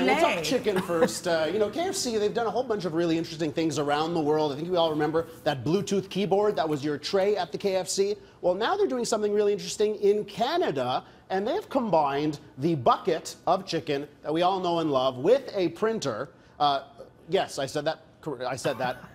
we'll talk chicken first. You know, KFC, they've done a whole bunch of really interesting things around the world. I think we all remember that Bluetooth keyboard that was your tray at the KFC. Well, now they're doing something really interesting in Canada, and they've combined the bucket of chicken that we all know and love with a printer. Yes, I said that.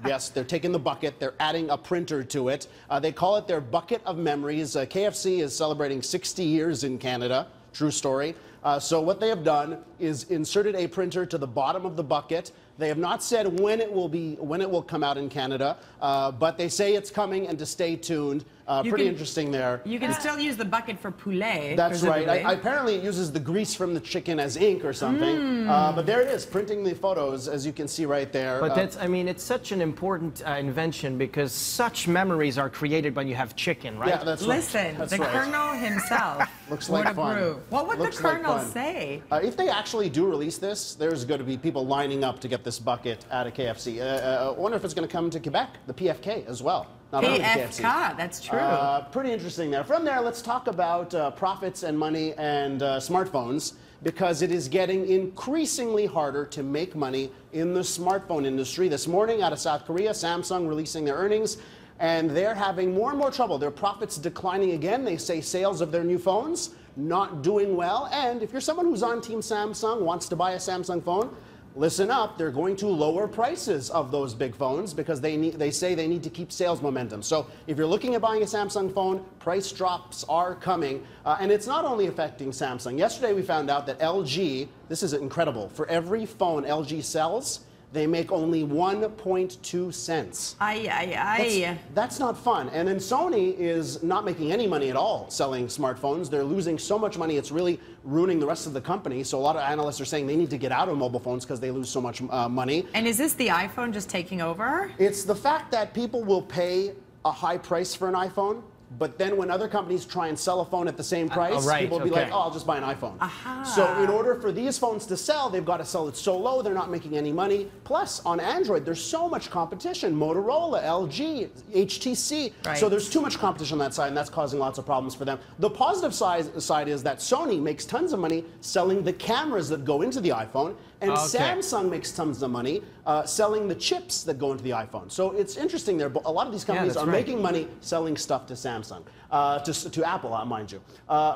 Yes, they're taking the bucket, they're adding a printer to it. They call it their bucket of memories. KFC is celebrating 60 years in Canada. True story. So what they have done is inserted a printer to the bottom of the bucket. They have not said when it will come out in Canada, but they say it's coming and to stay tuned. Pretty interesting there. You can still use the bucket for poulet. That's right. Apparently it uses the grease from the chicken as ink or something. But there it is, printing the photos, as you can see right there. But that's, I mean, it's such an important invention because such memories are created when you have chicken, right? Yeah, that's right. Listen, that's the right. Colonel himself Looks would like fun. approve. What would Looks the Colonel like say? If they actually do release this, there's going to be people lining up to get this bucket out of KFC. I wonder if it's going to come to Quebec, the PFK as well. Not only KFC. That's true. Pretty interesting there. From there, let's talk about profits and money and smartphones, because it is getting increasingly harder to make money in the smartphone industry. This morning out of South Korea, Samsung releasing their earnings, and they're having more and more trouble. Their profits declining again. They say sales of their new phones not doing well. And if you're someone who's on Team Samsung, wants to buy a Samsung phone, listen up, they're going to lower prices of those big phones because they say they need to keep sales momentum. So if you're looking at buying a Samsung phone, price drops are coming. And it's not only affecting Samsung. Yesterday we found out that LG, this is incredible, for every phone LG sells, they make only 1.2 cents. That's not fun. And then Sony is not making any money at all selling smartphones. They're losing so much money, it's really ruining the rest of the company. So a lot of analysts are saying they need to get out of mobile phones because they lose so much money. And is this the iPhone just taking over? It's the fact that people will pay a high price for an iPhone, but then when other companies try and sell a phone at the same price, people will be like, oh, I'll just buy an iPhone. So in order for these phones to sell, they've got to sell it so low, they're not making any money. Plus, on Android, there's so much competition. Motorola, LG, HTC. So there's too much competition on that side, and that's causing lots of problems for them. The positive side is that Sony makes tons of money selling the cameras that go into the iPhone, and Samsung makes tons of money selling the chips that go into the iPhone. So it's interesting there, but a lot of these companies are making money selling stuff to Samsung. To Apple, mind you.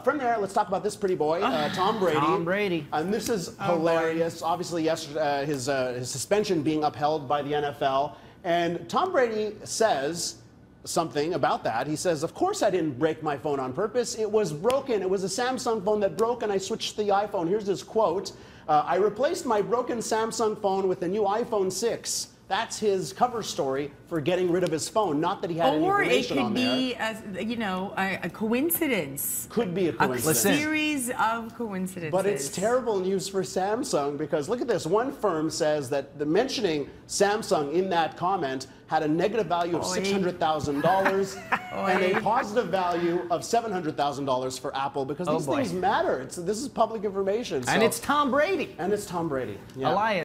From there, let's talk about this pretty boy, Tom Brady. Tom Brady. And this is hilarious. Obviously, yesterday, his suspension being upheld by the NFL. And Tom Brady says something about that. He says, of course I didn't break my phone on purpose. It was broken. It was a Samsung phone that broke, and I switched to the iPhone. Here's his quote. I replaced my broken Samsung phone with a new iPhone 6. That's his cover story for getting rid of his phone. Not that he had any information on there. Or it could be, you know, a coincidence. Could be a coincidence. A series of coincidences. But it's terrible news for Samsung because look at this. One firm says that the mentioning Samsung in that comment had a negative value of $600,000 and a positive value of $700,000 for Apple because these things matter. This is public information. And it's Tom Brady. And it's Tom Brady. Elias.